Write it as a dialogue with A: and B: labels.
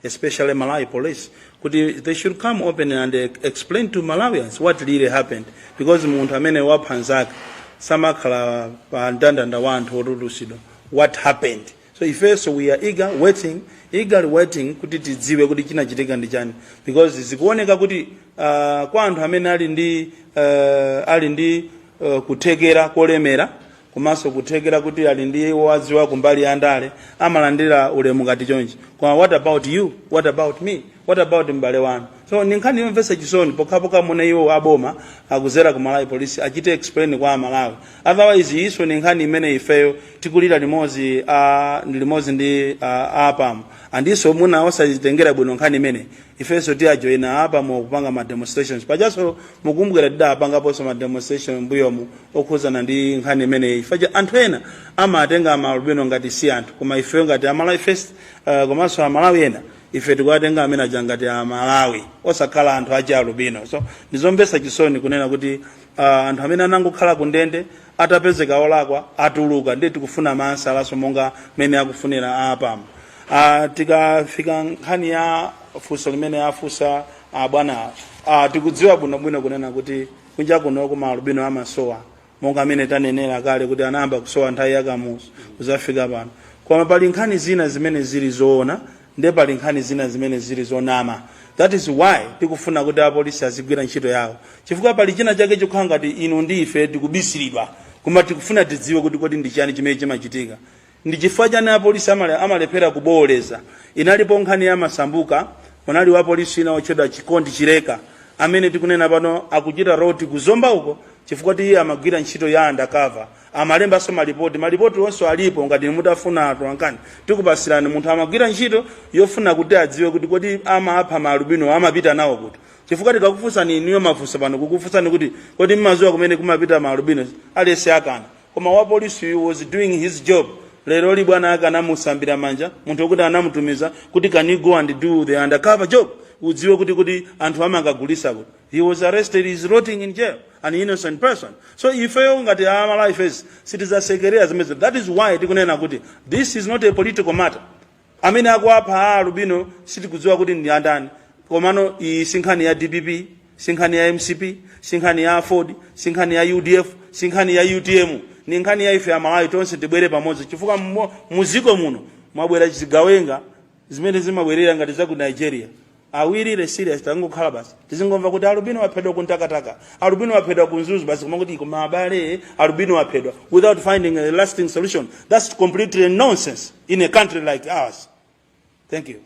A: especially Malawi police, they should come open and explain to Malawians what really happened, because munthu amene wapha nzake samakhala pa ndandanda wanthu otulusidwa what happened. So ifeso we are eagerly waiting kuti tidziwe kuti chinachitika ndi chani, because zikuoneka kuti kwa anthu amene ali ndi kuthekera kolemera komanso kuthekera kuti ali ndi wadziwa kumbali ya ndale amalandira ulemu ngati chonchi. Koma what about you? What about me? What about mbale wanu? So ninkhani yomvetsa chisoni pokhapoka muna iwo aboma akuzera ku Malawi police achite explain kwa Malawi. Otherwise iso ninkhani imene ifeyo tikulira limodzi ndi apamu. Andiso muna osazitengera bwino nkhani imene ifeso tiajoina apamu kupanga ma demonstrations. Pajaso mukumbukira tida apangaponso ma demonstration mbuyomu okhuzana ndi nkhani imene ifaja anthu ena amatenga amalubino ngati si anthu, koma ifeyo ngati Malawi first komanso Amalawi ena ife tikuwatenga amene aja ngati Amalawi osakhala anthu achi alubino. So ndizombesa chisoni kunena kuti anthu amene anangokhala kundende atapezeka olakwa atuluka ndi tikufuna mansalaso monga mene akufunira apamu. Tikafika nkhani ya funso limene afusa bwana tikudziwa bwinobwino kunena kuti kunja kuno kuma alubino amasowa monga amene tanenera kale kuti anayamba kusowa nthawi yakamuso kuzafika pano. Koma pali nkhani zina zimene zili zoona ndi pali nkhani zina zimene zili zonama. That is why tikufuna kuti apolisi azigwira ntchito yawo, chifukwa pali china chake chokhala ngati inu ndi ife tikubisiripa, koma tikufuna tidziwe kuti kodi ndi chani chimene chimachitika. Ndi chifukwa chani apolisi amalephera kubooleza. Inalipo nkhani ya Masambuka, kunali wa polisi ina otchedwa Chikondi Chileka amene tikunena pano akuchita roti kuzomba uko chifukwa iye amagwira ntchito ya undercover. Amalembaso malipoti onse alipo ngati mutafuna atonkani tikupasirani munthu amagwira ntchito yofuna kuti adziwe kuti kodi amapha malubino amapita nawo kuti. Chifukwa tikakufunsani niyo mafunso pano kukufunsani kuti kodi mmaziwa kumene kumapita malubino alese akana, koma wa police was doing his job. Lero li bwana akanamusambira manja munthu okuti anamutumiza kuti can you go and do the undercover job, udziwe kuti anthu amangagulisa kuti. He was arrested, he is rotting in jail, an innocent person. So ifeyo ngati Malawi face sitizasekerera zimene. That is why tikunena kuti this is not a political matter. Amene akuapha alubino sitikudziwa kuti ndi andani, komano sinkhani ya DPP, sinkhani ya MCP, sinkhani ya Ford, sinkhani ya UDF, sinkhani ya UTM, ni nkhani ya ife Malawi tonse tibwere pamodzi, chifukwa muziko muno mwabwera chigawenga zimene zimabwerera ngati za ku Nigeria. Awiri serious tangokhala basi tizingomva kuti alubino waphedwa kuntakataka, alubino waphedwa kunzuzu basi koma kuti koma abale alubino waphedwa without finding a lasting solution. That's completely nonsense in a country like ours. Thank you.